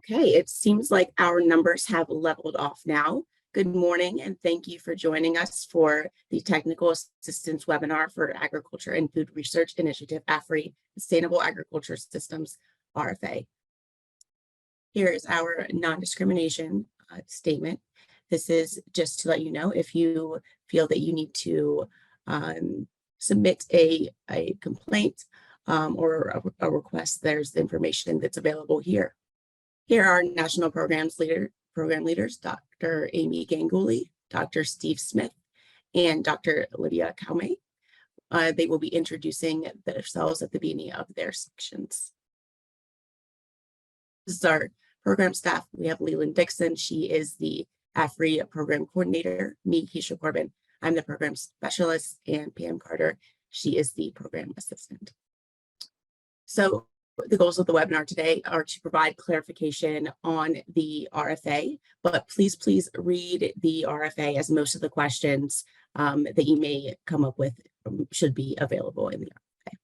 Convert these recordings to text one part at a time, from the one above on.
Okay, it seems like our numbers have leveled off now. Good morning, and thank you for joining us for the Technical Assistance Webinar for Agriculture and Food Research Initiative, AFRI, Sustainable Agriculture Systems, RFA. Here is our non-discrimination statement. This is just to let you know if you feel that you need to submit a complaint or a request, there's the information that's available here. Here are National Program Leaders, Dr. Amy Ganguly, Dr. Steve Smith, and Dr. Lydia Kaume. They will be introducing themselves at the beginning of their sections. This is our program staff. We have Leland Dixon. She is the AFRI Program Coordinator. Me, Keisha Corbin. I'm the Program Specialist, and Pam Carter. She is the Program Assistant. So the goals of the webinar today are to provide clarification on the RFA, but please read the RFA, as most of the questions that you may come up with should be available in the RFA.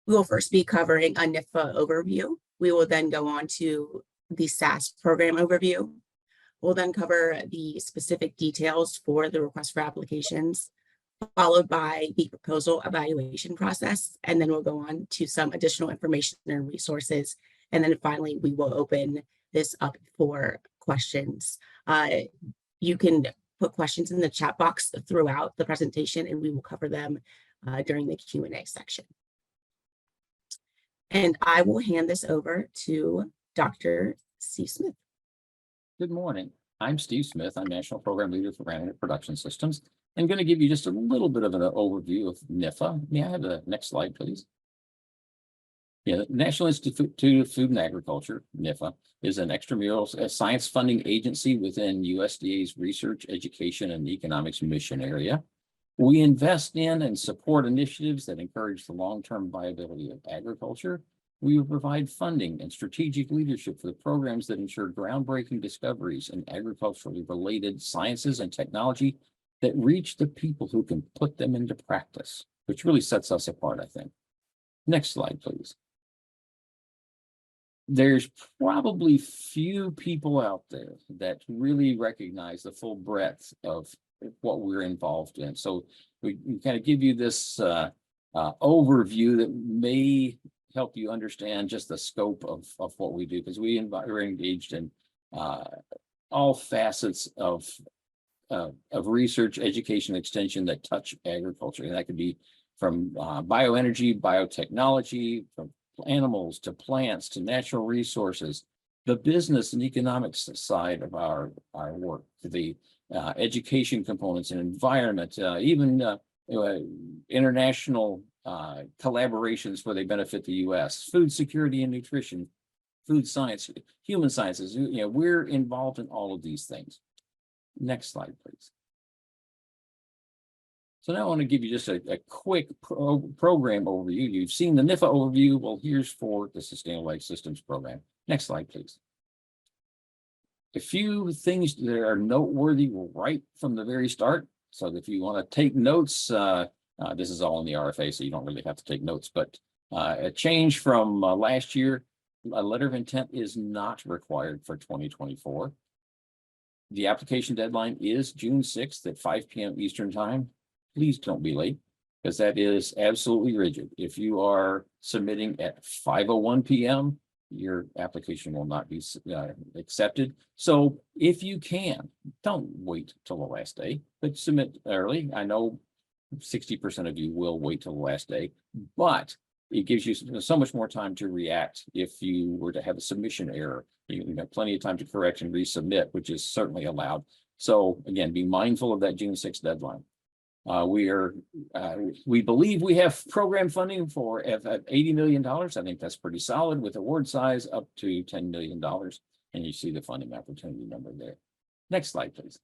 We will first be covering a NIFA overview. We will then go on to the SAS program overview. We'll then cover the specific details for the request for applications, followed by the proposal evaluation process, and then we'll go on to some additional information and resources. And then finally, we will open this up for questions. You can put questions in the chat box throughout the presentation, and we will cover them during the Q&A section. And I will hand this over to Dr. Steve Smith. Good morning. I'm Steve Smith. I'm National Program Leader for Granite Production Systems. I'm going to give you just a little bit of an overview of NIFA. May I have the next slide, please? Yeah, the National Institute of Food and Agriculture, NIFA, is an extramural science funding agency within USDA's Research, Education, and Economics mission area. We invest in and support initiatives that encourage the long-term viability of agriculture. We will provide funding and strategic leadership for the programs that ensure groundbreaking discoveries in agriculturally related sciences and technology that reach the people who can put them into practice, which really sets us apart, I think. Next slide, please. There's probably few people out there that really recognize the full breadth of what we're involved in. So we kind of give you this overview that may help you understand just the scope of what we do, because we're engaged in all facets of research, education, extension that touch agriculture. And that could be from bioenergy, biotechnology, from animals to plants to natural resources, the business and economics side of our work, the education components and environment, even international collaborations where they benefit the U.S., food security and nutrition, food science, human sciences. We're involved in all of these things. Next slide, please. So now I want to give you just a quick program overview. You've seen the NIFA overview. Well, here's for the Sustainable Ag Systems program. Next slide, please. A few things that are noteworthy right from the very start. So if you want to take notes, this is all in the RFA, so you don't really have to take notes, but a change from last year, a letter of intent is not required for 2024. The application deadline is June 6th at 5 p.m. Eastern time. Please don't be late, because that is absolutely rigid. If you are submitting at 5:01 p.m., your application will not be accepted. So if you can, don't wait till the last day, but submit early. I know 60% of you will wait till the last day, but it gives you so much more time to react if you were to have a submission error. You have plenty of time to correct and resubmit, which is certainly allowed. So again, be mindful of that June 6th deadline. We believe we have program funding for $80 million. I think that's pretty solid, with award size up to $10 million. And you see the funding opportunity number there. Next slide, please.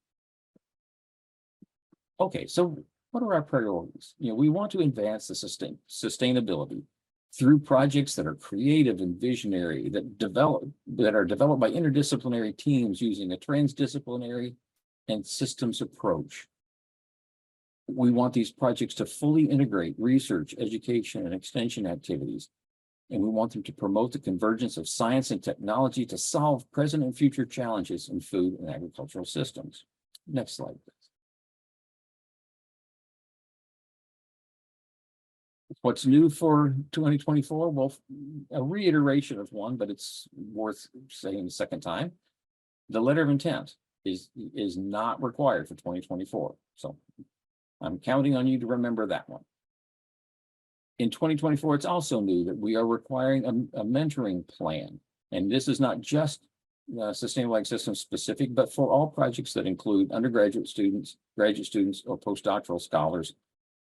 Okay, so what are our priorities? We want to advance the sustainability through projects that are creative and visionary, that are developed by interdisciplinary teams using a transdisciplinary and systems approach. We want these projects to fully integrate research, education, and extension activities and we want them to promote the convergence of science and technology to solve present and future challenges in food and agricultural systems. Next slide, please. What's new for 2024? Well, a reiteration of one, but it's worth saying the second time. The letter of intent is not required for 2024. So I'm counting on you to remember that one. In 2024, it's also new that we are requiring a mentoring plan. And this is not just Sustainable Ag Systems specific, but for all projects that include undergraduate students, graduate students, or postdoctoral scholars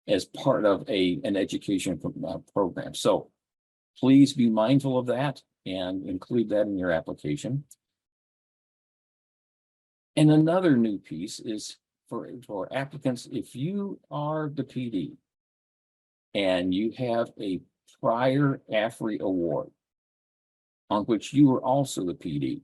as part of an education program. So please be mindful of that and include that in your application. And another new piece is for applicants, if you are the PD and you have a prior AFRI award on which you were also the PD,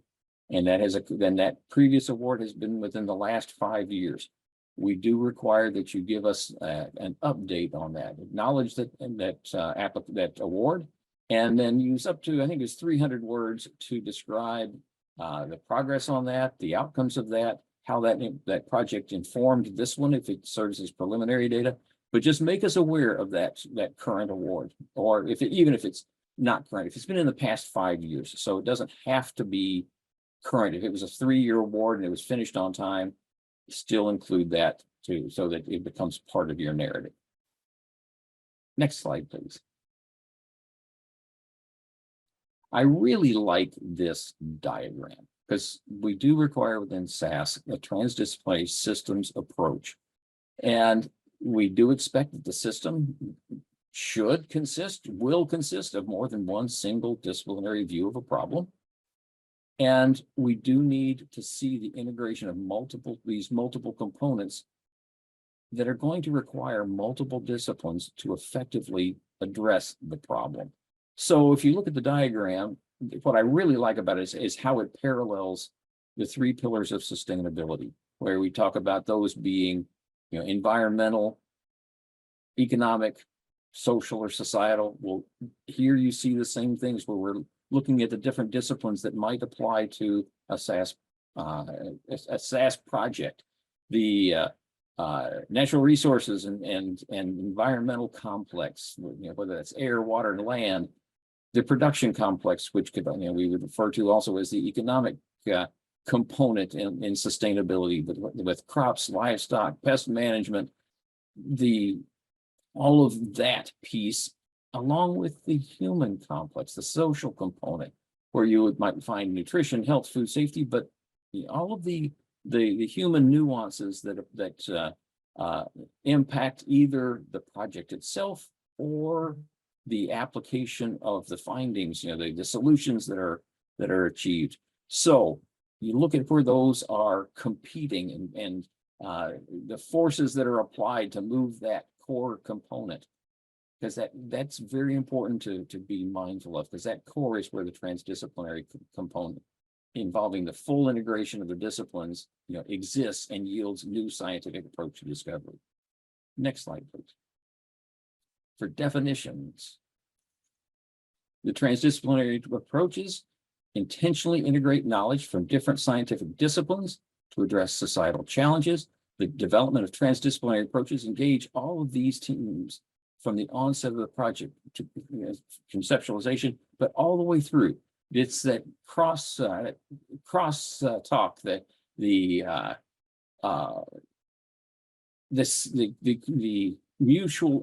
and then that previous award has been within the last 5 years, we do require that you give us an update on that, acknowledge that award, and then use up to, I think it's 300 words to describe the progress on that, the outcomes of that, how that project informed this one, if it serves as preliminary data, but just make us aware of that current award, or even if it's not current, if it's been in the past 5 years. So it doesn't have to be current. If it was a 3-year award and it was finished on time, still include that too, so that it becomes part of your narrative. Next slide, please. I really like this diagram because we do require within SAS a transdisciplinary systems approach. And we do expect that the system will consist of more than one single disciplinary view of a problem. And we do need to see the integration of these multiple components that are going to require multiple disciplines to effectively address the problem. So if you look at the diagram, what I really like about it is how it parallels the 3 pillars of sustainability, where we talk about those being, environmental, economic, social, or societal. Well, here you see the same things where we're looking at the different disciplines that might apply to a SAS project, the natural resources and environmental complex, whether that's air, water, and land, the production complex, which could, we would refer to also as the economic component in sustainability, with crops, livestock, pest management, all of that piece, along with the human complex, the social component, where you might find nutrition, health, food safety, but all of the human nuances that impact either the project itself or the application of the findings, the solutions that are achieved. So you look at where those are competing and the forces that are applied to move that core component, because that's very important to be mindful of, because that core is where the transdisciplinary component involving the full integration of the disciplines exists and yields new scientific approach to discovery. Next slide, please. For definitions, the transdisciplinary approaches intentionally integrate knowledge from different scientific disciplines to address societal challenges. The development of transdisciplinary approaches engage all of these teams from the onset of the project to conceptualization, but all the way through. It's that cross talk that the mutual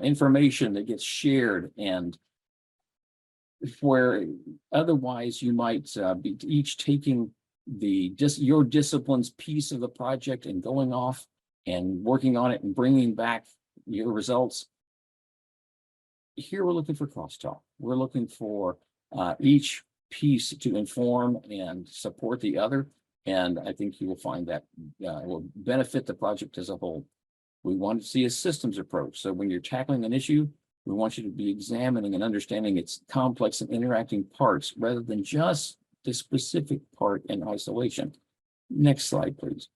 information that gets shared, and where otherwise you might be each taking your discipline's piece of the project and going off and working on it and bringing back your results. Here we're looking for crosstalk. We're looking for each piece to inform and support the other. And I think you will find that will benefit the project as a whole. We want to see a systems approach. So when you're tackling an issue, we want you to be examining and understanding its complex and interacting parts rather than just the specific part in isolation. Next slide, please.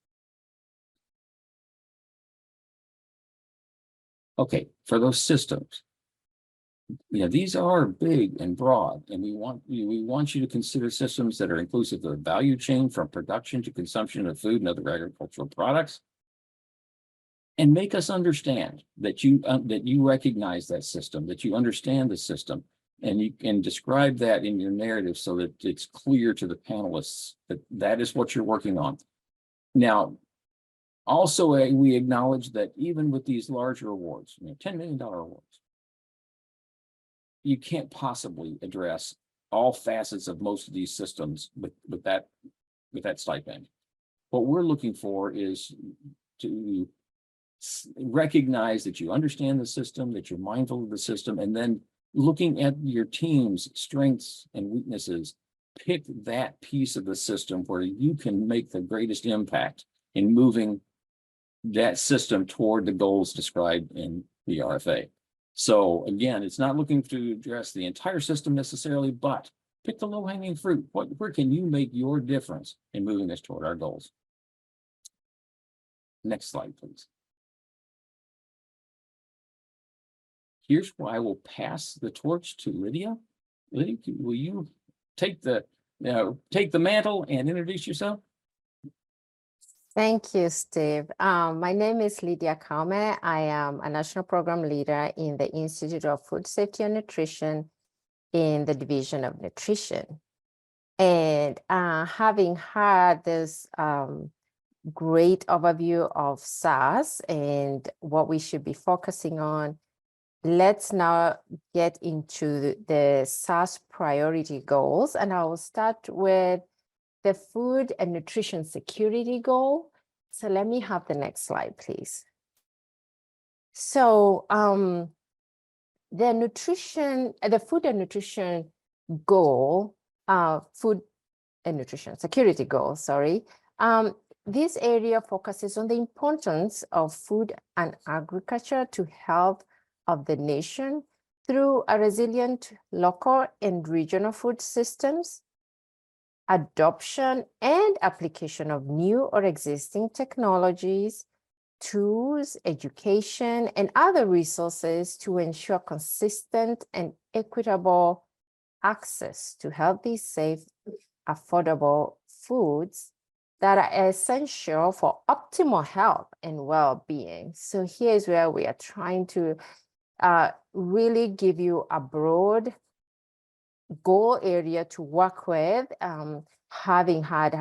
Okay, for those systems, these are big and broad, and we want you to consider systems that are inclusive of the value chain from production to consumption of food and other agricultural products. And make us understand that you recognize that system, that you understand the system, and you can describe that in your narrative so that it's clear to the panelists that that is what you're working on. Now, also, we acknowledge that even with these larger awards, $10 million awards, you can't possibly address all facets of most of these systems with that stipend. What we're looking for is to recognize that you understand the system, that you're mindful of the system, and then looking at your team's strengths and weaknesses, pick that piece of the system where you can make the greatest impact in moving that system toward the goals described in the RFA. So again, it's not looking to address the entire system necessarily, but pick the low-hanging fruit. Where can you make your difference in moving us toward our goals? Next slide, please. Here's where I will pass the torch to Lydia. Lydia, will you take the mantle and introduce yourself? Thank you, Steve. My name is Lydia Kaume. I am a national program leader in the Institute of Food Safety and Nutrition in the Division of Nutrition. And having had this great overview of SAS and what we should be focusing on, let's now get into the SAS priority goals. And I will start with the food and nutrition security goal. So let me have the next slide, please. So the food and nutrition goal, food and nutrition security goal, sorry. This area focuses on the importance of food and agriculture to health of the nation through a resilient local and regional food systems, adoption and application of new or existing technologies, tools, education, and other resources to ensure consistent and equitable access to healthy, safe, affordable foods that are essential for optimal health and well-being. So here's where we are trying to really give you a broad goal area to work with, having had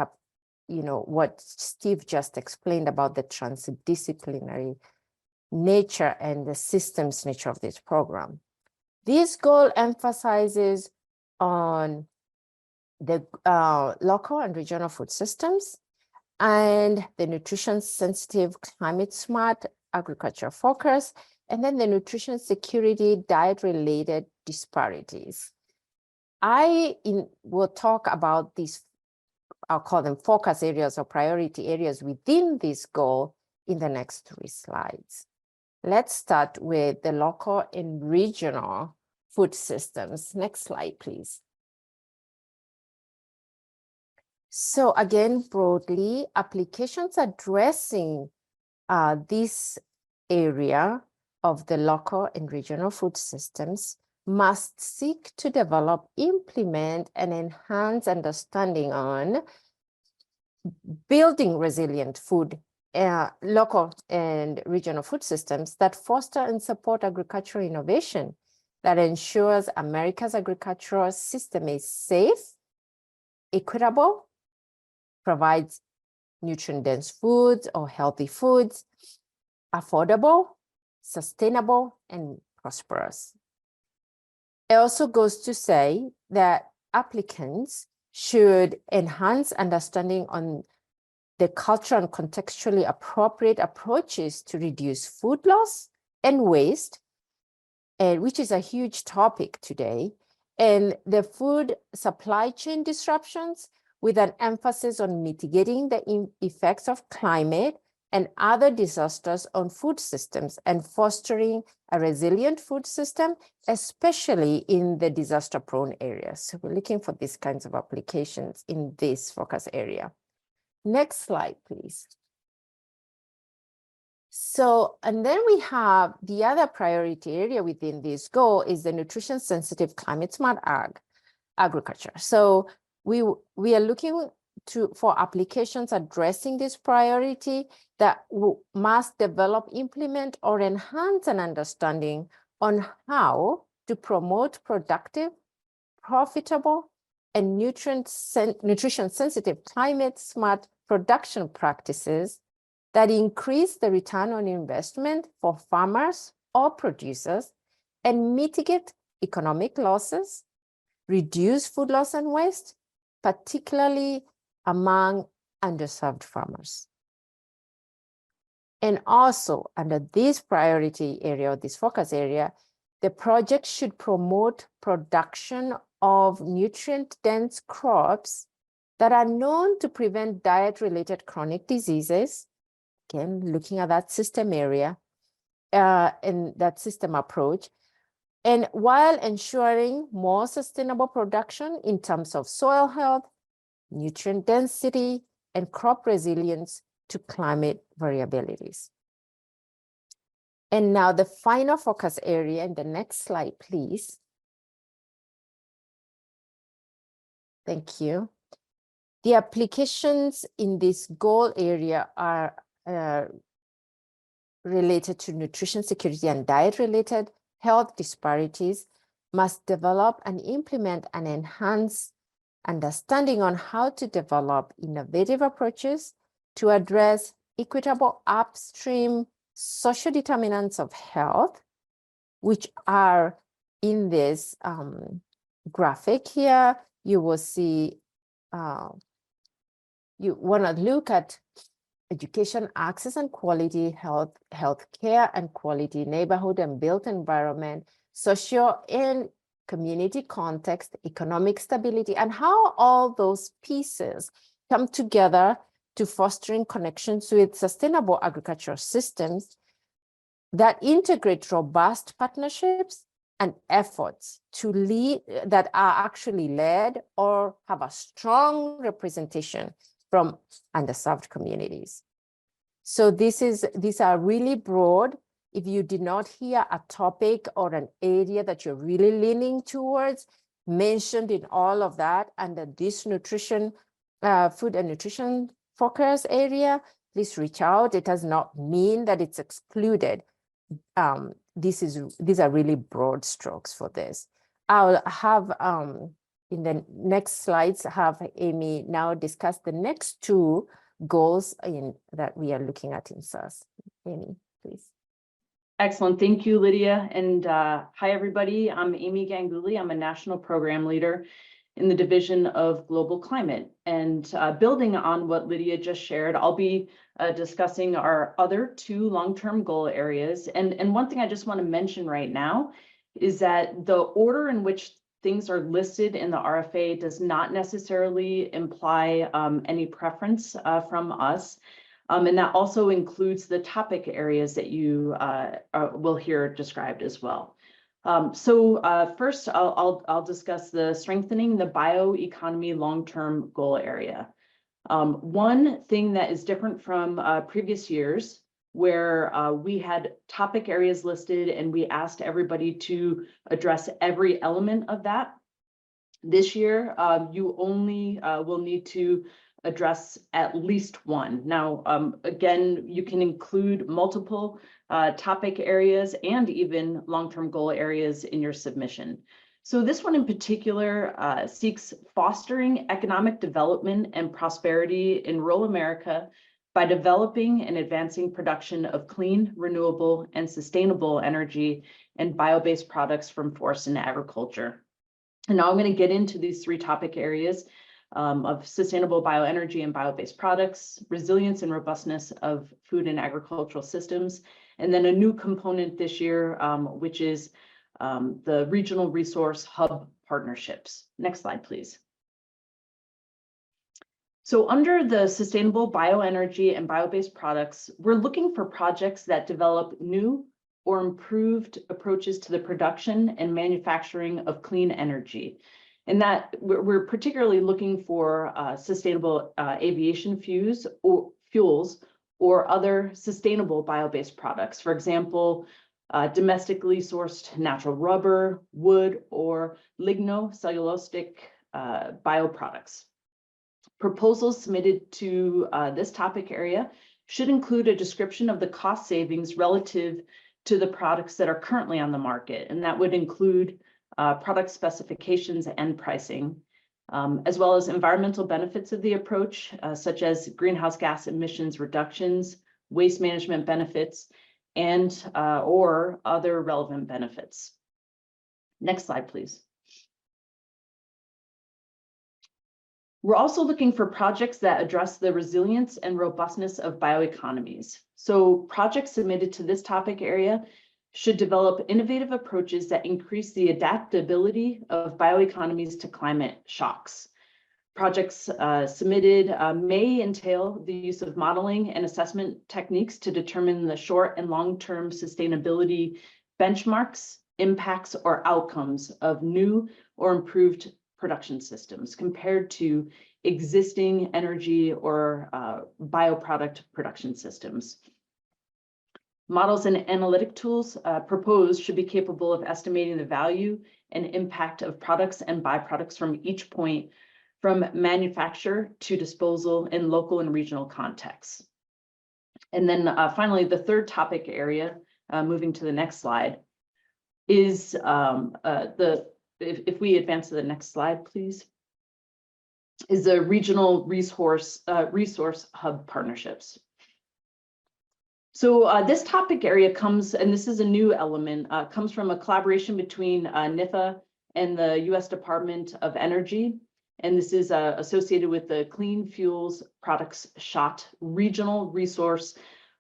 what Steve just explained about the transdisciplinary nature and the systems nature of this program. This goal emphasizes on the local and regional food systems and the nutrition sensitive, climate smart agriculture focus, and then the nutrition security, diet related disparities. I will talk about these, I'll call them focus areas or priority areas within this goal in the next 3 slides. Let's start with the local and regional food systems. Next slide, please. So again, broadly, applications addressing this area of the local and regional food systems must seek to develop, implement, and enhance understanding on building resilient food, local and regional food systems that foster and support agricultural innovation that ensures America's agricultural system is safe, equitable, provides nutrient-dense foods or healthy foods, affordable, sustainable, and prosperous. It also goes to say that applicants should enhance understanding on the cultural and contextually appropriate approaches to reduce food loss and waste, and which is a huge topic today, and the food supply chain disruptions with an emphasis on mitigating the effects of climate and other disasters on food systems and fostering a resilient food system, especially in the disaster-prone areas. So we're looking for these kinds of applications in this focus area. Next slide, please. So, and then we have the other priority area within this goal is the nutrition sensitive climate smart agriculture. So we are looking for applications addressing this priority that must develop, implement, or enhance an understanding on how to promote productive, profitable, and nutrition sensitive climate smart production practices that increase the return on investment for farmers or producers and mitigate economic losses, reduce food loss and waste, particularly among underserved farmers. And also under this priority area, or this focus area, the project should promote production of nutrient-dense crops that are known to prevent diet-related chronic diseases. Again, looking at that system area and that system approach, and while ensuring more sustainable production in terms of soil health, nutrient density, and crop resilience to climate variabilities. And now the final focus area in the next slide, please. Thank you. The applications in this goal area are related to nutrition security and diet-related health disparities, must develop and implement and enhance understanding on how to develop innovative approaches to address equitable upstream social determinants of health, which are in this graphic here. You will see, you want to look at education, access and quality, health care and quality, neighborhood and built environment, social and community context, economic stability, and how all those pieces come together to fostering connections with sustainable agricultural systems that integrate robust partnerships and efforts to lead that are actually led or have a strong representation from underserved communities. So these are really broad. If you did not hear a topic or an area that you're really leaning towards mentioned in all of that under this nutrition, food and nutrition focus area, please reach out. It does not mean that it's excluded. These are really broad strokes for this. I'll have in the next slides have Amy now discuss the next two goals that we are looking at in SAS. Amy, please. Excellent. Thank you, Lydia. And hi, everybody. I'm Amy Ganguly. I'm a national program leader in the Division of Global Climate. And building on what Lydia just shared, I'll be discussing our other two long-term goal areas. And one thing I just want to mention right now is that the order in which things are listed in the RFA does not necessarily imply any preference from us. And that also includes the topic areas that you will hear described as well. First, I'll discuss the strengthening the bioeconomy long-term goal area. One thing that is different from previous years, where we had topic areas listed and we asked everybody to address every element of that. This year, you only will need to address at least one. Now, again, you can include multiple topic areas and even long-term goal areas in your submission. So this one in particular seeks fostering economic development and prosperity in rural America by developing and advancing production of clean, renewable, and sustainable energy and bio-based products from forest and agriculture. And now I'm going to get into these three topic areas of sustainable bioenergy and bio-based products, resilience and robustness of food and agricultural systems, and then a new component this year, which is the regional resource hub partnerships. Next slide, please. So under the sustainable bioenergy and bio-based products, we're looking for projects that develop new or improved approaches to the production and manufacturing of clean energy. And that we're particularly looking for sustainable aviation fuels or other sustainable bio-based products. For example, domestically sourced natural rubber, wood, or lignocellulosic bioproducts. Proposals submitted to this topic area should include a description of the cost savings relative to the products that are currently on the market, and that would include product specifications and pricing, as well as environmental benefits of the approach, such as greenhouse gas emissions reductions, waste management benefits, and or other relevant benefits. Next slide, please. We're also looking for projects that address the resilience and robustness of bioeconomies. So projects submitted to this topic area should develop innovative approaches that increase the adaptability of bioeconomies to climate shocks. Projects submitted may entail the use of modeling and assessment techniques to determine the short and long-term sustainability benchmarks, impacts, or outcomes of new or improved production systems compared to existing energy or bioproduct production systems. Models and analytic tools proposed should be capable of estimating the value and impact of products and byproducts from each point from manufacture to disposal in local and regional contexts. And then finally, the third topic area, moving to the next slide, is if we advance to the next slide, please, is the regional resource hub partnerships. So this topic area comes, and this is a new element, comes from a collaboration between NIFA and the U.S. Department of Energy. And this is associated with the Clean Fuels Products SHOT Regional Resource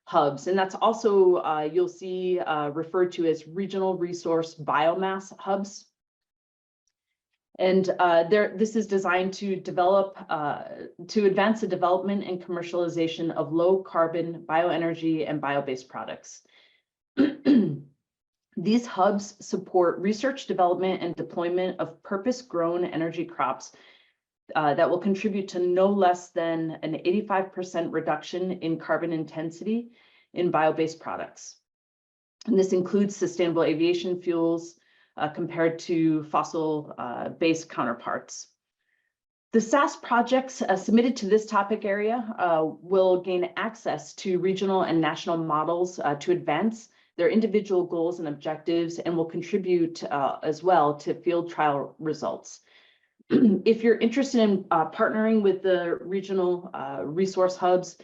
Hubs. And that's also, you'll see referred to as Regional Resource Biomass Hubs. And this is designed to develop, to advance the development and commercialization of low carbon bioenergy and bio-based products. These hubs support research, development, and deployment of purpose-grown energy crops that will contribute to no less than an 85% reduction in carbon intensity in bio-based products. And this includes sustainable aviation fuels, compared to fossil-based counterparts. The SAS projects submitted to this topic area will gain access to regional and national models to advance their individual goals and objectives, and will contribute as well to field trial results. If you're interested in partnering with the regional resource hubs,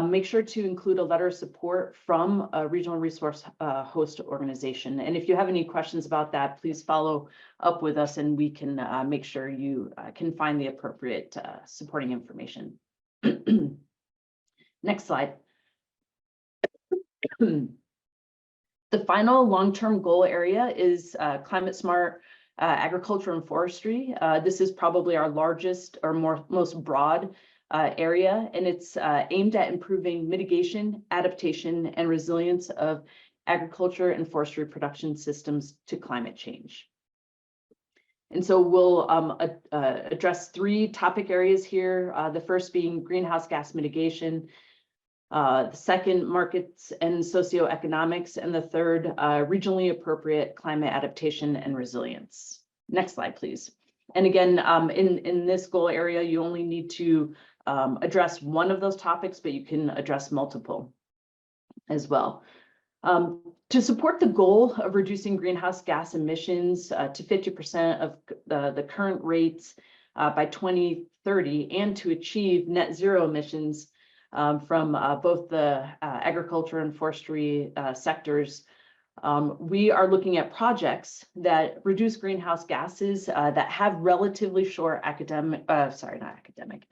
make sure to include a letter of support from a regional resource host organization. And if you have any questions about that, please follow up with us and we can make sure you can find the appropriate supporting information. Next slide. The final long-term goal area is climate smart agriculture and forestry. This is probably our largest or most broad area, and it's aimed at improving mitigation, adaptation, and resilience of agriculture and forestry production systems to climate change. And so we'll address three topic areas here, the first being greenhouse gas mitigation, the second, markets and socioeconomics, and the third, regionally appropriate climate adaptation and resilience. Next slide, please. And again, in this goal area, you only need to address one of those topics, but you can address multiple as well. To support the goal of reducing greenhouse gas emissions to 50% of the current rates by 2030, and to achieve net zero emissions from both the agriculture and forestry sectors, we are looking at projects that reduce greenhouse gases that have relatively short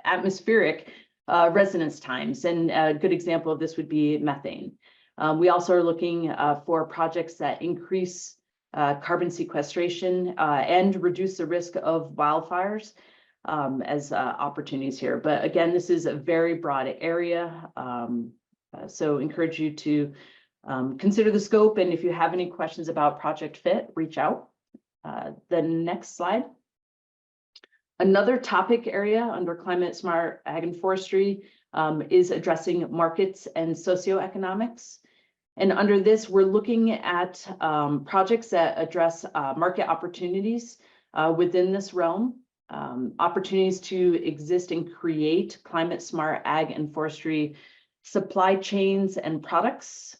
atmospheric residence times. And a good example of this would be methane. We also are looking for projects that increase carbon sequestration and reduce the risk of wildfires as opportunities here. But again, this is a very broad area. So encourage you to consider the scope, and if you have any questions about project fit, reach out. The next slide. Another topic area under climate smart ag and forestry is addressing markets and socioeconomics. And under this, we're looking at projects that address market opportunities within this realm, opportunities to exist and create climate smart ag and forestry supply chains and products,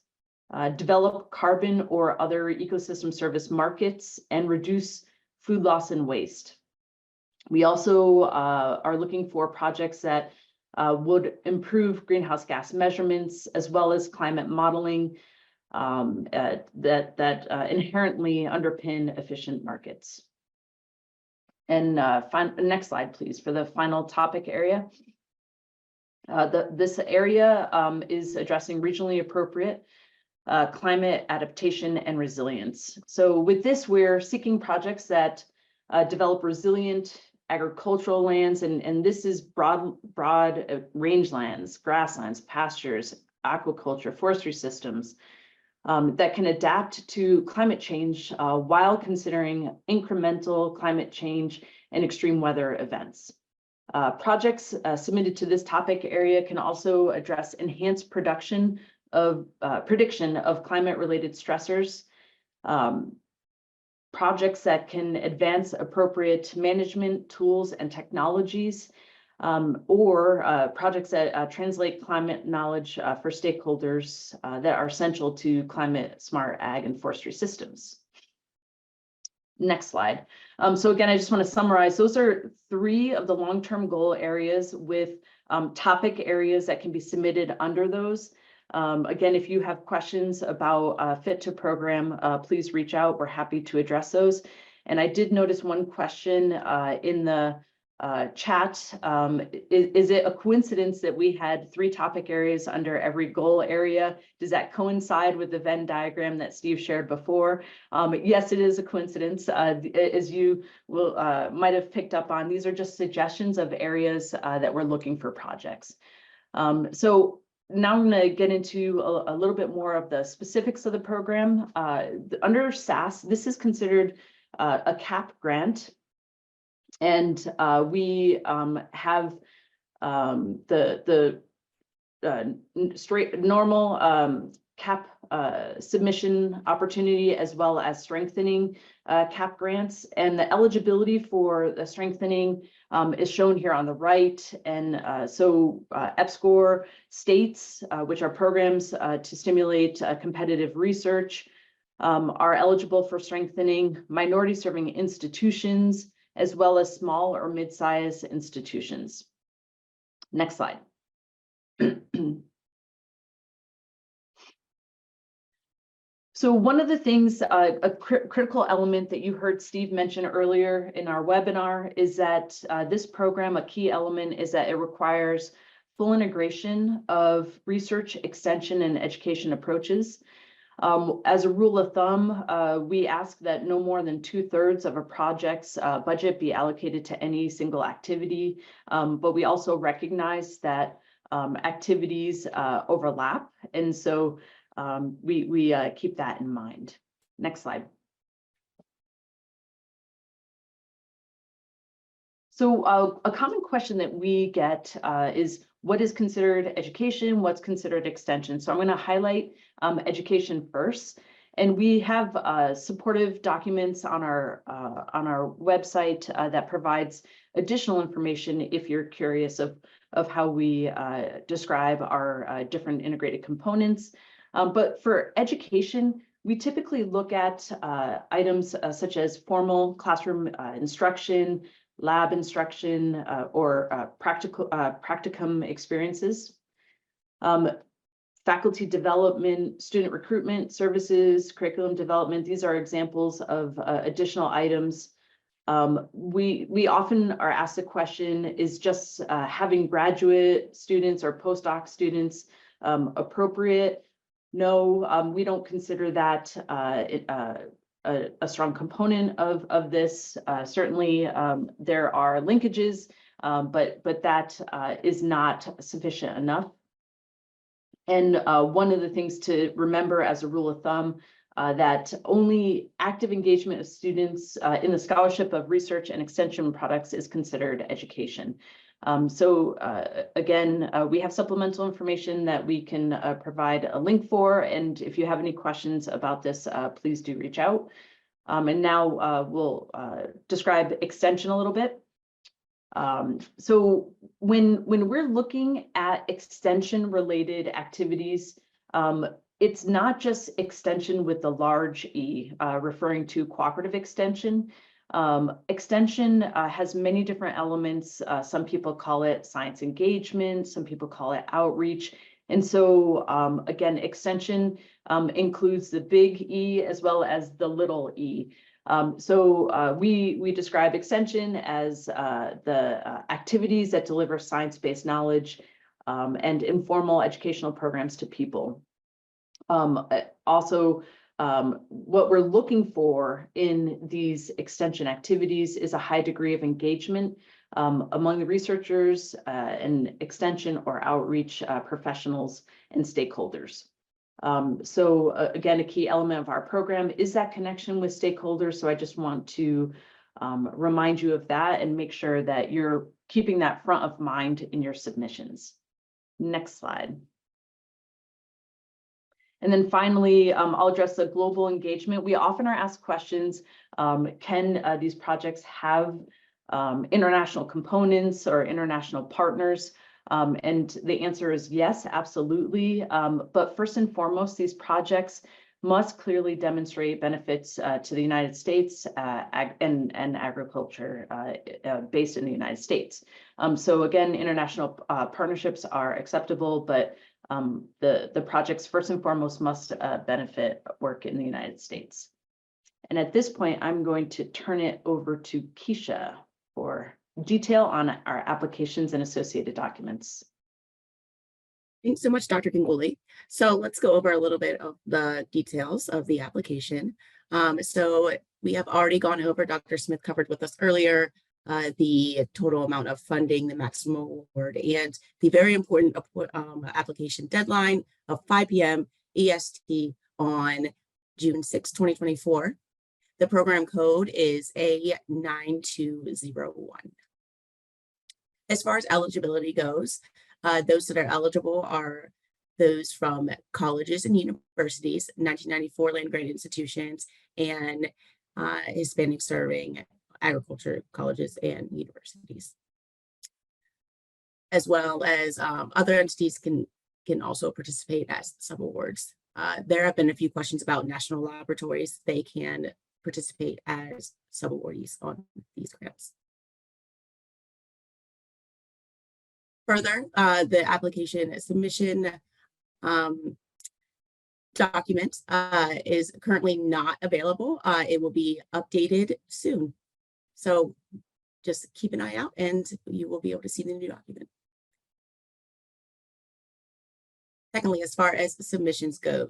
develop carbon or other ecosystem service markets, and reduce food loss and waste. We also are looking for projects that would improve greenhouse gas measurements as well as climate modeling that inherently underpin efficient markets. And next slide, please, for the final topic area. This area is addressing regionally appropriate climate adaptation and resilience. So with this, we're seeking projects that develop resilient agricultural lands, and this is broad rangelands, grasslands, pastures, aquaculture, forestry systems that can adapt to climate change while considering incremental climate change and extreme weather events. Projects submitted to this topic area can also address enhanced prediction of climate-related stressors, projects that can advance appropriate management tools and technologies, or projects that translate climate knowledge for stakeholders that are essential to climate smart ag and forestry systems. Next slide. So again, I just want to summarize. Those are 3 of the long-term goal areas with topic areas that can be submitted under those. Again, if you have questions about fit to program, please reach out. We're happy to address those. And I did notice one question in the chat. Is it a coincidence that we had 3 topic areas under every goal area? Does that coincide with the Venn diagram that Steve shared before? Yes, it is a coincidence. As you will might have picked up on, these are just suggestions of areas that we're looking for projects. So now I'm going to get into a little bit more of the specifics of the program. Under SAS, this is considered a CAP grant. And we have the straight normal CAP submission opportunity, as well as strengthening CAP grants. And the eligibility for the strengthening is shown here on the right. And so EPSCoR states, which are programs to stimulate competitive research, are eligible for strengthening. Minority serving institutions, as well as small or mid-sized institutions. Next slide. So one of the things, a critical element that you heard Steve mention earlier in our webinar is that this program, a key element is that it requires full integration of research, extension, and education approaches. As a rule of thumb, we ask that no more than 2/3 of a project's budget be allocated to any single activity, but we also recognize that activities overlap, and so we keep that in mind. Next slide. So a common question that we get is, what is considered education? What's considered extension? So I'm going to highlight education first. And we have supportive documents on our website that provides additional information if you're curious of how we describe our different integrated components. But for education, we typically look at items such as formal classroom instruction, lab instruction, or practicum experiences. Faculty development, student recruitment services, curriculum development, these are examples of additional items. We often are asked the question, is just having graduate students or postdoc students appropriate? No, we don't consider that a strong component of this. Certainly, there are linkages, but that is not sufficient enough. And one of the things to remember as a rule of thumb, that only active engagement of students in the scholarship of research and extension products is considered education. Again, we have supplemental information that we can provide a link for. And if you have any questions about this, please do reach out. And now we'll describe extension a little bit. So when we're looking at extension related activities, it's not just extension with the large E, referring to cooperative extension. Extension has many different elements. Some people call it science engagement, some people call it outreach. And so again, extension includes the big E as well as the little e. We describe extension as the activities that deliver science-based knowledge and informal educational programs to people. What we're looking for in these extension activities is a high degree of engagement among the researchers and extension or outreach professionals and stakeholders. Again, a key element of our program is that connection with stakeholders. So I just want to remind you of that and make sure that you're keeping that front of mind in your submissions. Next slide. And then finally, I'll address the global engagement. We often are asked questions, can these projects have international components or international partners? And the answer is yes, absolutely. But first and foremost, these projects must clearly demonstrate benefits to the United States and agriculture based in the United States. So again, international partnerships are acceptable, but the projects first and foremost must benefit work in the United States. And at this point, I'm going to turn it over to Keisha for detail on our applications and associated documents. Thanks so much, Dr. Ganguly. So let's go over a little bit of the details of the application. So we have already gone over, Dr. Smith covered with us earlier, the total amount of funding, the maximum award, and the very important application deadline of 5 p.m. EST on June 6, 2024. The program code is A9201. As far as eligibility goes, those that are eligible are those from colleges and universities, 1994 land-grant institutions, and Hispanic serving agriculture colleges and universities, as well as other entities can also participate as subawards. There have been a few questions about national laboratories. They can participate as subawardees on these grants. Further, the application submission document is currently not available. It will be updated soon. So just keep an eye out and you will be able to see the new document. Secondly, as far as submissions go,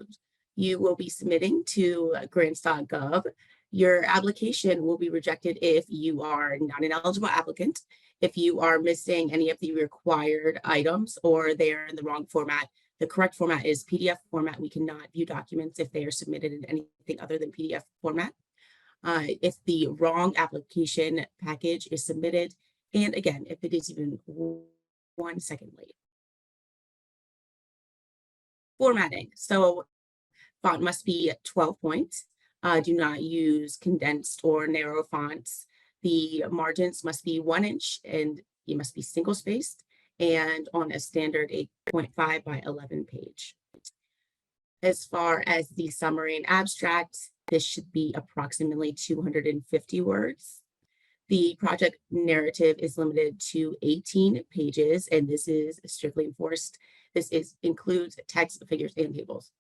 you will be submitting to grants.gov. Your application will be rejected if you are not an eligible applicant, if you are missing any of the required items or they're in the wrong format. The correct format is PDF format. We cannot view documents if they are submitted in anything other than PDF format. If the wrong application package is submitted, and again, if it is even 1 second late. Formatting. So font must be 12 points. Do not use condensed or narrow fonts. The margins must be 1 inch and you must be single spaced and on a standard 8.5 by 11 page. As far as the summary and abstract, this should be approximately 250 words. The project narrative is limited to 18 pages, and this is strictly enforced. This includes text, figures, and tables.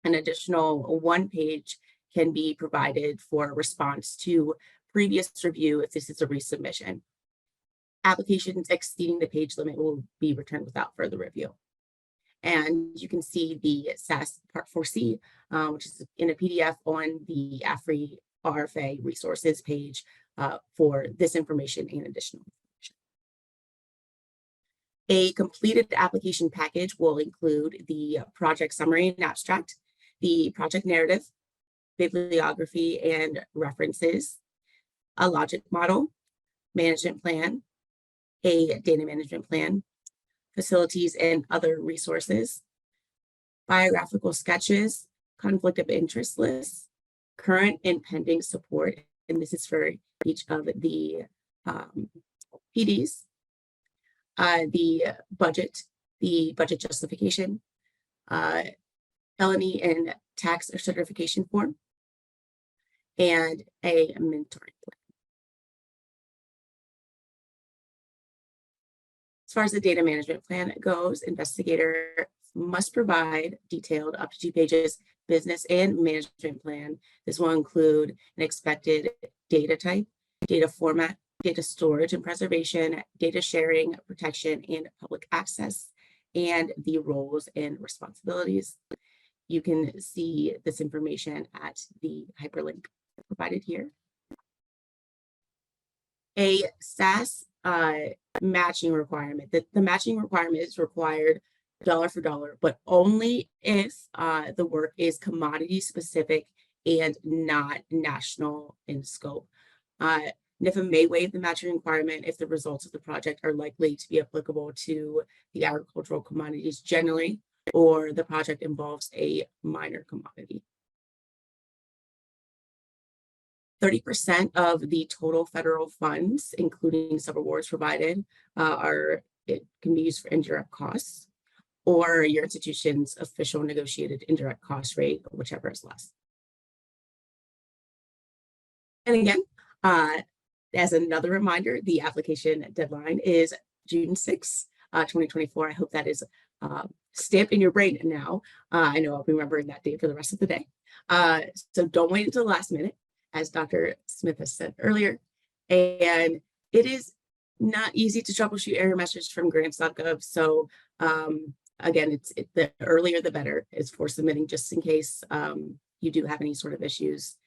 An additional 1 page can be provided for response to previous review if this is a resubmission. Applications exceeding the page limit will be returned without further review. And you can see the SAS Part 4C, which is in a PDF on the AFRI RFA resources page for this information and additional information. A completed application package will include the project summary and abstract, the project narrative, bibliography and references, a logic model, management plan, a data management plan, facilities and other resources, biographical sketches, conflict of interest lists, current and pending support, and this is for each of the PDs, the budget justification, felony and tax certification form, and a mentoring plan. As far as the data management plan goes, investigator must provide detailed up to 2 pages business and management plan. This will include an expected data type, data format, data storage and preservation, data sharing, protection, and public access, and the roles and responsibilities. You can see this information at the hyperlink provided here. A SAS matching requirement. The matching requirement is required dollar for dollar, but only if the work is commodity specific and not national in scope. NIFA may waive the matching requirement if the results of the project are likely to be applicable to the agricultural commodities generally, or the project involves a minor commodity. 30% of the total federal funds, including subawards provided, it can be used for indirect costs, or your institution's official negotiated indirect cost rate, whichever is less. And again, as another reminder, the application deadline is June 6, 2024. I hope that is stamped in your brain now. I know I'll be remembering that date for the rest of the day. So don't wait until the last minute, as Dr. Smith has said earlier. And it is not easy to troubleshoot error messages from grants.gov. So again, the earlier the better is for submitting, just in case you do have any sort of issues.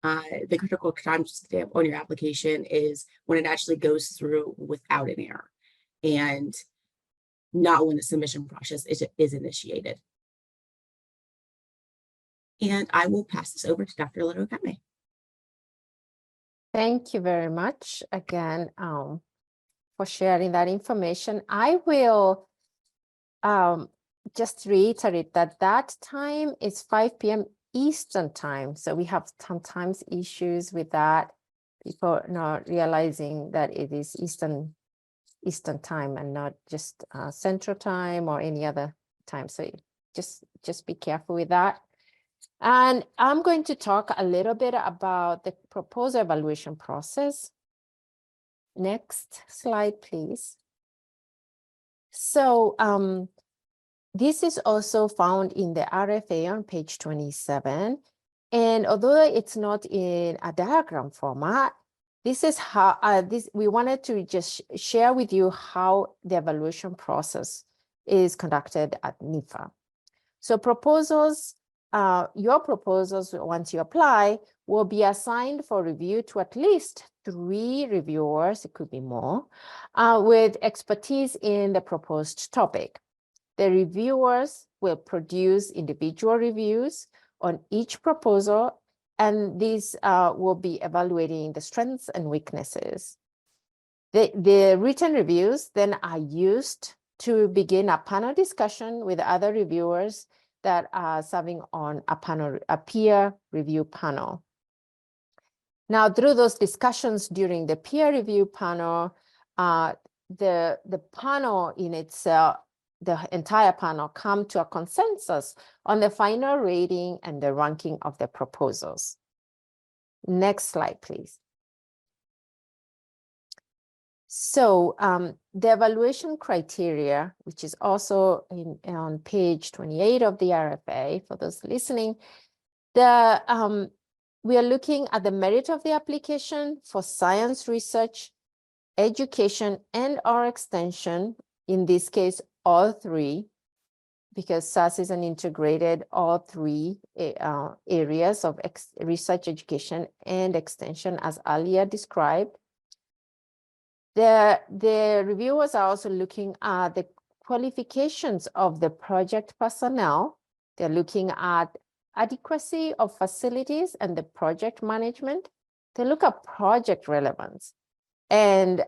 The critical time stamp on your application is when it actually goes through without an error, and not when the submission process is initiated. And I will pass this over to Dr. Lado-Okame. Thank you very much again for sharing that information. I will just reiterate that time is 5 p.m. Eastern time. So we have sometimes issues with that, people not realizing that it is Eastern time and not just Central time or any other time. So just be careful with that. And I'm going to talk a little bit about the proposal evaluation process. Next slide, please. So this is also found in the RFA on page 27. And although it's not in a diagram format, this is how we wanted to just share with you how the evaluation process is conducted at NIFA. So proposals, your proposals, once you apply, will be assigned for review to at least 3 reviewers, it could be more, with expertise in the proposed topic. The reviewers will produce individual reviews on each proposal, and these will be evaluating the strengths and weaknesses. The written reviews then are used to begin a panel discussion with other reviewers that are serving on a peer review panel. Now, through those discussions during the peer review panel, the panel in itself, the entire panel, come to a consensus on the final rating and the ranking of the proposals. Next slide, please. So the evaluation criteria, which is also on page 28 of the RFA, for those listening, we are looking at the merit of the application for science research, education, and/or extension, in this case, all 3, because SAS is an integrated all 3 areas of research, education, and extension, as earlier described. The reviewers are also looking at the qualifications of the project personnel. They're looking at adequacy of facilities and the project management. They look at project relevance. And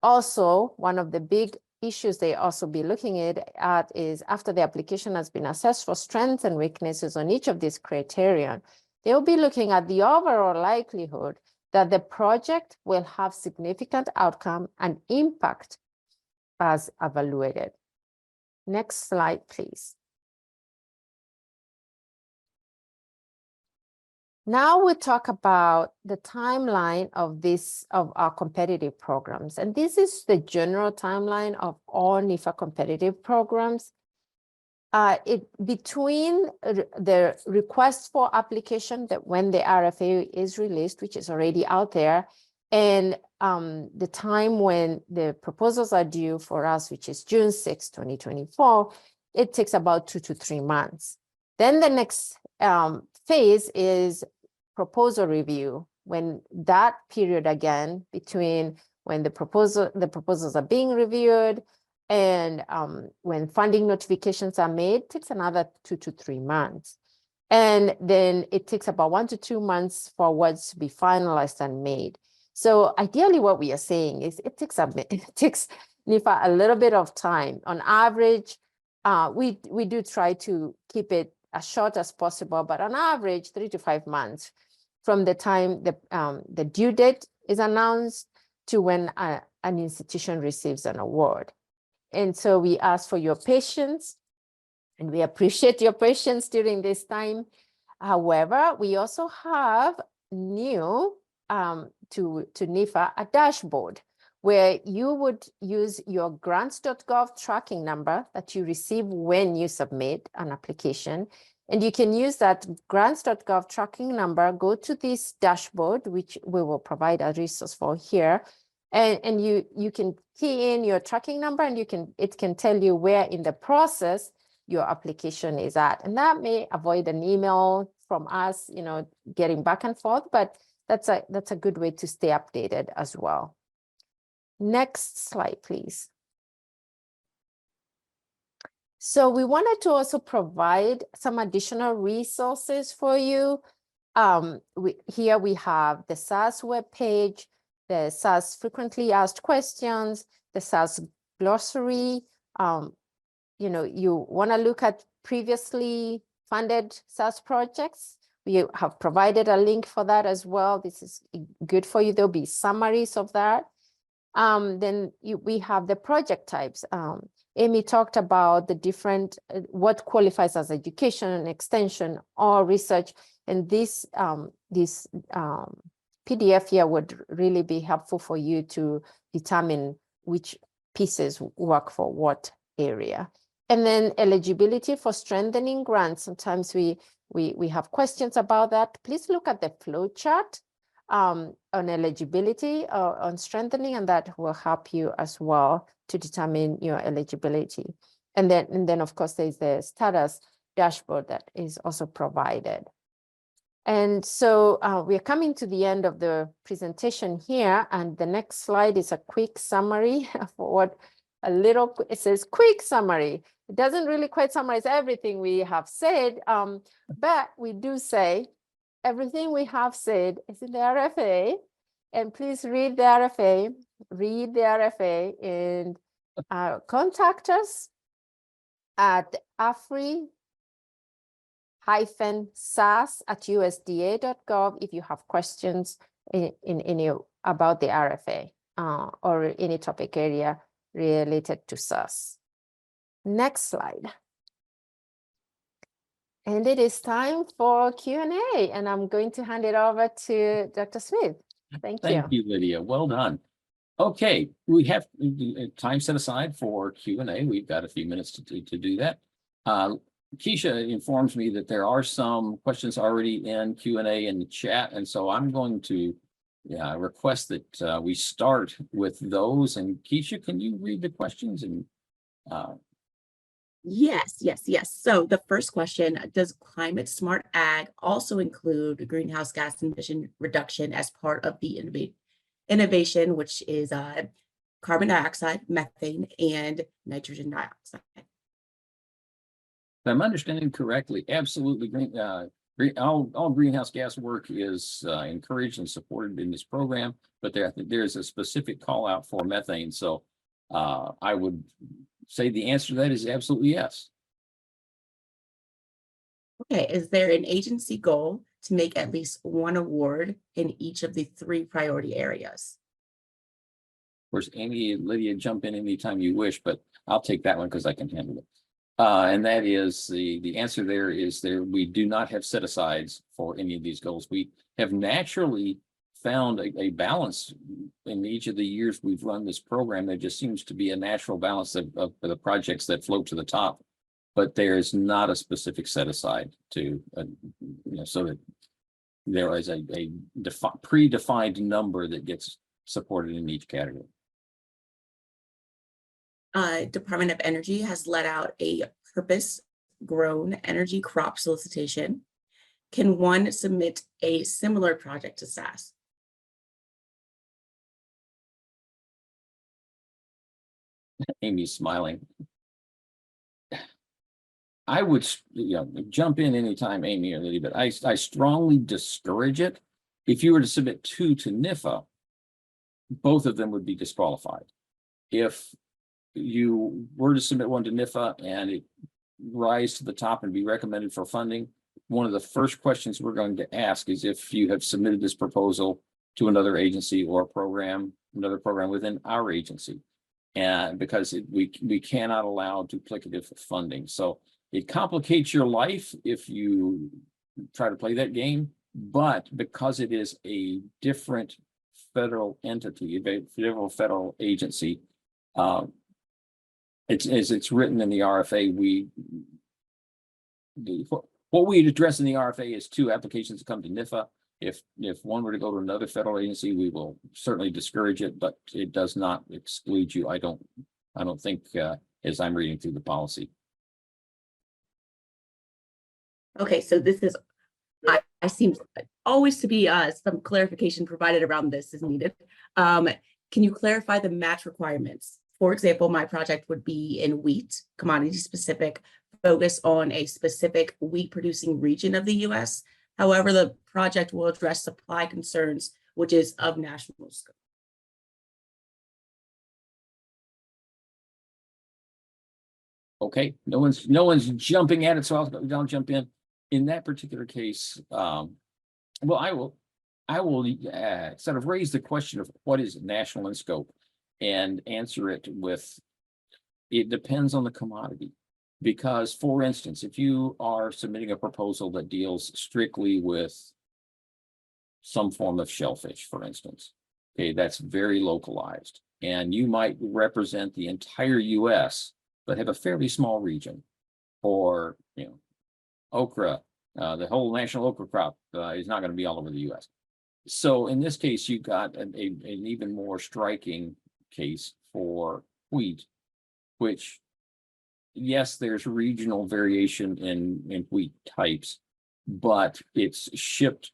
Also, one of the big issues they also be looking at is after the application has been assessed for strengths and weaknesses on each of these criteria, they'll be looking at the overall likelihood that the project will have significant outcome and impact as evaluated. Next slide, please. Now we talk about the timeline of our competitive programs. And this is the general timeline of all NIFA competitive programs. Between the request for application, that when the RFA is released, which is already out there, and the time when the proposals are due for us, which is June 6, 2024, it takes about 2 to 3 months. Then the next phase is proposal review. When that period again, between when the proposals are being reviewed and when funding notifications are made, takes another 2 to 3 months. And then it takes about 1 to 2 months for awards to be finalized and made. So ideally what we are saying is it takes NIFA a little bit of time. On average, we do try to keep it as short as possible, but on average, 3 to 5 months from the time the due date is announced to when an institution receives an award. And so we ask for your patience, and we appreciate your patience during this time. However, we also have new to NIFA a dashboard where you would use your grants.gov tracking number that you receive when you submit an application. And you can use that grants.gov tracking number, go to this dashboard, which we will provide a resource for here. And you can key in your tracking number, and it can tell you where in the process your application is at. And that may avoid an email from us, getting back and forth, but that's a good way to stay updated as well. Next slide, please. So we wanted to also provide some additional resources for you. Here we have the SAS webpage, the SAS frequently asked questions, the SAS glossary. You want to look at previously funded SAS projects. We have provided a link for that as well. This is good for you. There'll be summaries of that. Then we have the project types. Amy talked about the different, what qualifies as education and extension or research. And this PDF here would really be helpful for you to determine which pieces work for what area. And then eligibility for strengthening grants. Sometimes we have questions about that. Please look at the flow chart on eligibility or on strengthening, and that will help you as well to determine your eligibility. And then of course there's the status dashboard that is also provided. And so we are coming to the end of the presentation here, and the next slide is a quick summary of what it says quick summary. It doesn't really quite summarize everything we have said, but we do say everything we have said is in the RFA, and please read the RFA, and contact us at AFRI-SAS@usda.gov if you have questions about the RFA or any topic area related to SAS. Next slide. And it is time for Q&A, and I'm going to hand it over to Dr. Smith. Thank you. Thank you, Lydia. Well done. Okay, we have time set aside for Q&A. We've got a few minutes to do that. Keisha informs me that there are some questions already in Q&A in the chat, and so I'm going to request that we start with those. And Keisha, can you read the questions? And Yes. So the first question, does climate smart ag also include greenhouse gas emission reduction as part of the innovation, which is carbon dioxide, methane, and nitrogen dioxide? if I'm understanding correctly, absolutely, all greenhouse gas work is encouraged and supported in this program, but there's a specific call out for methane. So I would say the answer to that is absolutely yes. Okay, is there an agency goal to make at least one award in each of the 3 priority areas? Of course, Amy and Lydia, jump in anytime you wish, but I'll take that one because I can handle it. And that is the answer there is we do not have set asides for any of these goals. We have naturally found a balance in each of the years we've run this program. There just seems to be a natural balance of the projects that float to the top, but there is not a specific set aside to, so that there is a predefined number that gets supported in each category. Department of Energy has let out a purpose-grown energy crop solicitation. Can one submit a similar project to SAS? Amy's smiling. I would, jump in anytime, Amy or Lydia, but I strongly discourage it. If you were to submit 2 to NIFA, both of them would be disqualified. If you were to submit one to NIFA and it rise to the top and be recommended for funding, one of the first questions we're going to ask is if you have submitted this proposal to another agency or another program within our agency. And because we cannot allow duplicative funding. So it complicates your life if you try to play that game, but because it is a different federal entity, a federal agency, it's written in the RFA, what we address in the RFA is 2 applications that come to NIFA. If one were to go to another federal agency, we will certainly discourage it, but it does not exclude you. I don't think, as I'm reading through the policy. Okay, so this is, I seem always to be some clarification provided around this is needed. Can you clarify the match requirements? For example, my project would be in wheat, commodity specific, focus on a specific wheat producing region of the US. However, the project will address supply concerns, which is of national scope. Okay, no one's jumping at it, so I'll jump in. In that particular case, well, I will sort of raise the question of what is national in scope and answer it with, it depends on the commodity. Because, for instance, if you are submitting a proposal that deals strictly with some form of shellfish, for instance, okay, that's very localized, and you might represent the entire US, but have a fairly small region, or okra, the whole national okra crop is not going to be all over the US. So in this case, you've got an even more striking case for wheat, which, yes, there's regional variation in wheat types, but it's shipped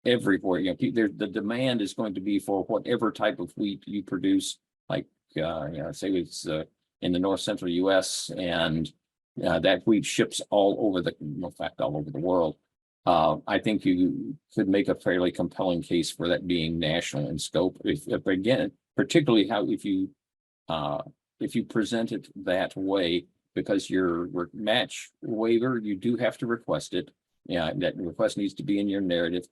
everywhere. The demand is going to be for whatever type of wheat you produce, like, say it's in the north central US, and that wheat ships all over all over the world. I think you could make a fairly compelling case for that being national in scope. If again, particularly if you present it that way, because your match waiver, you do have to request it. Yeah, that request needs to be in your narrative,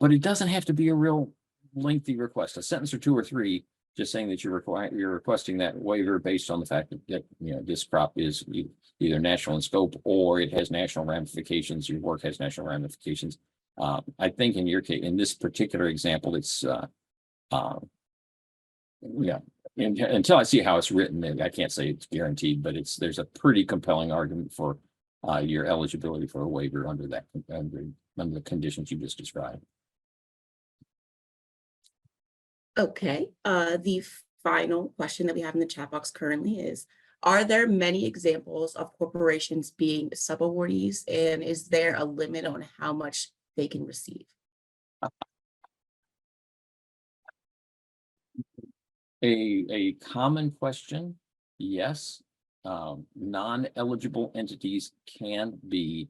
but it doesn't have to be a real lengthy request, a sentence or 2 or 3, just saying that you're requesting that waiver based on the fact that this crop is either national in scope or it has national ramifications. Your work has national ramifications. I think in your case, in this particular example, it's until I see how it's written, I can't say it's guaranteed, but there's a pretty compelling argument for your eligibility for a waiver under the conditions you just described. Okay, the final question that we have in the chat box currently is, are there many examples of corporations being subawardees, and is there a limit on how much they can receive? A common question, yes. Non-eligible entities can be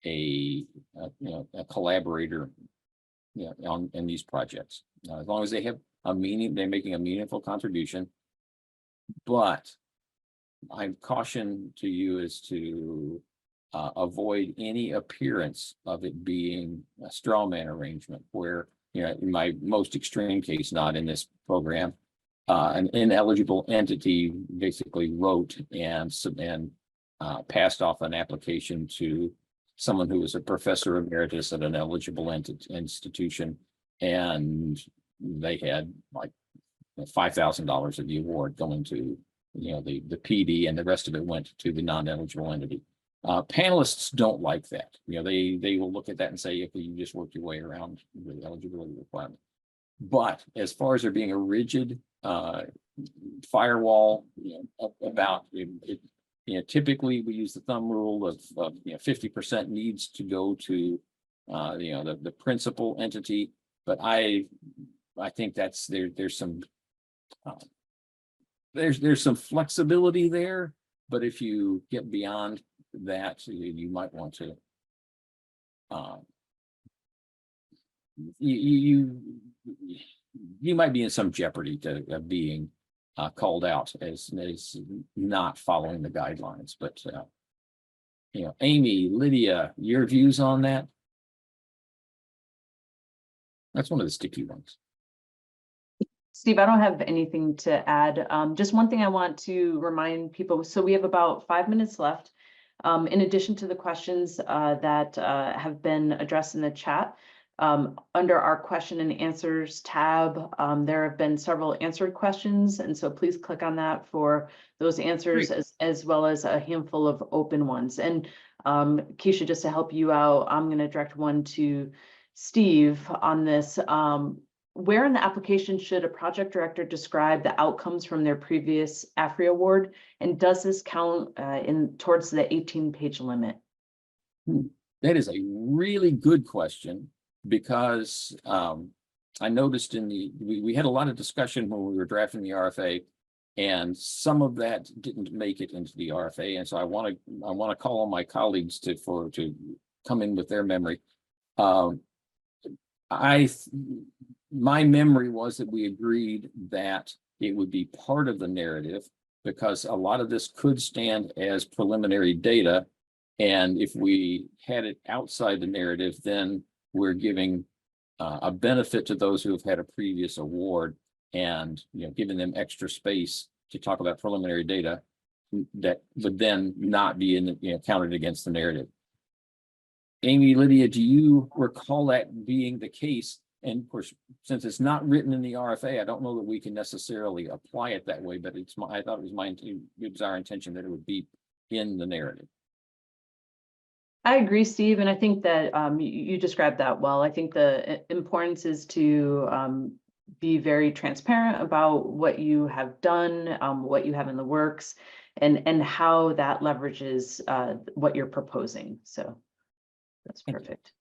a collaborator, in these projects. As long as they have they're making a meaningful contribution. But I caution to you is to avoid any appearance of it being a straw man arrangement where, in my most extreme case, not in this program, an ineligible entity basically wrote and passed off an application to someone who was a professor emeritus at an eligible institution, and they had like $5,000 of the award going to the PD, and the rest of it went to the non-eligible entity. Panelists don't like that. They will look at that and say, if you just work your way around the eligibility requirement. But as far as there being a rigid firewall about it, typically we use the thumb rule of 50% needs to go to the principal entity. But I think that's there's some there's some flexibility there. But if you get beyond that, you might want to you might be in some jeopardy of being called out as not following the guidelines. But Amy, Lydia, your views on that? That's one of the sticky ones. Steve, I don't have anything to add. Just one thing I want to remind people. So we have about 5 minutes left. In addition to the questions that have been addressed in the chat, under our question and answers tab, there have been several answered questions. And so please click on that for those answers, as well as a handful of open ones. And Keisha, just to help you out, I'm going to direct one to Steve on this. Where in the application should a project director describe the outcomes from their previous AFRI award? And does this count towards the 18-page limit? That is a really good question, because I noticed we had a lot of discussion when we were drafting the RFA, and some of that didn't make it into the RFA. And so I want to call on my colleagues to come in with their memory. My memory was that we agreed that it would be part of the narrative, because a lot of this could stand as preliminary data. And if we had it outside the narrative, then we're giving a benefit to those who have had a previous award, and giving them extra space to talk about preliminary data that would then not be counted against the narrative. Amy, Lydia, do you recall that being the case? And of course, since it's not written in the RFA, I don't know that we can necessarily apply it that way, but I thought it was our intention that it would be in the narrative. I agree, Steve, and I think that you described that well. I think the importance is to be very transparent about what you have done, what you have in the works, and how that leverages what you're proposing. So that's perfect.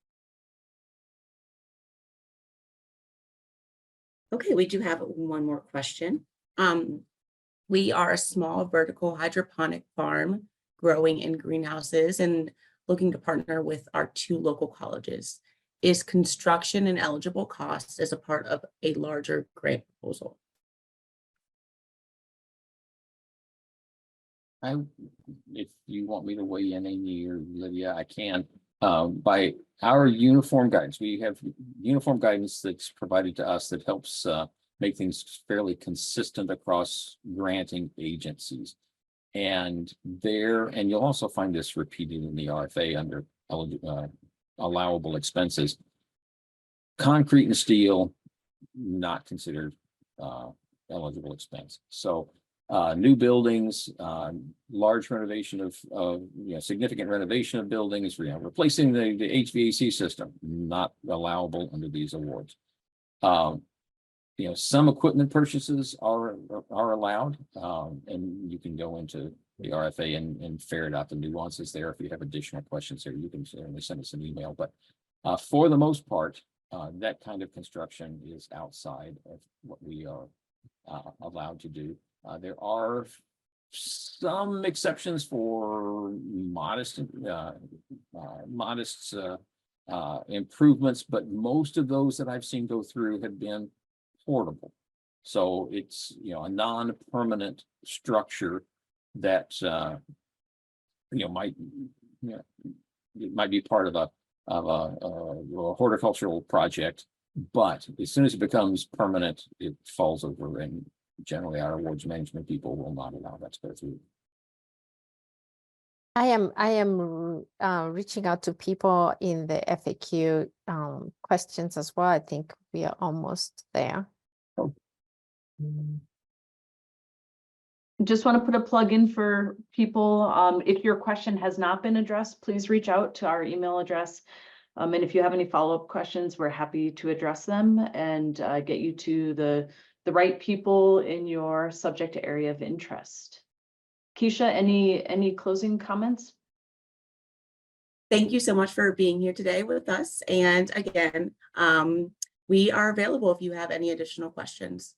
Okay, we do have one more question. We are a small vertical hydroponic farm growing in greenhouses and looking to partner with our 2 local colleges. Is construction an eligible cost as a part of a larger grant proposal? If you want me to weigh in, Amy or Lydia, I can. By our uniform guidance, we have uniform guidance that's provided to us that helps make things fairly consistent across granting agencies. And you'll also find this repeated in the RFA under allowable expenses. Concrete and steel, not considered eligible expense. So new buildings, large renovation of significant renovation of buildings, replacing the HVAC system, not allowable under these awards. Some equipment purchases are allowed, and you can go into the RFA and ferret out the nuances there. If you have additional questions there, you can certainly send us an email. But for the most part, that kind of construction is outside of what we are allowed to do. There are some exceptions for modest improvements, but most of those that I've seen go through have been portable. So it's, a non-permanent structure that, might, it might be part of a horticultural project, but as soon as it becomes permanent, it falls over, and generally our awards management people will not allow that to go through. I am reaching out to people in the FAQ questions as well. I think we are almost there. Oh. Just want to put a plug in for people. If your question has not been addressed, please reach out to our email address. And if you have any follow-up questions, we're happy to address them and get you to the right people in your subject area of interest. Keisha, any closing comments? Thank you so much for being here today with us. And again, we are available if you have any additional questions.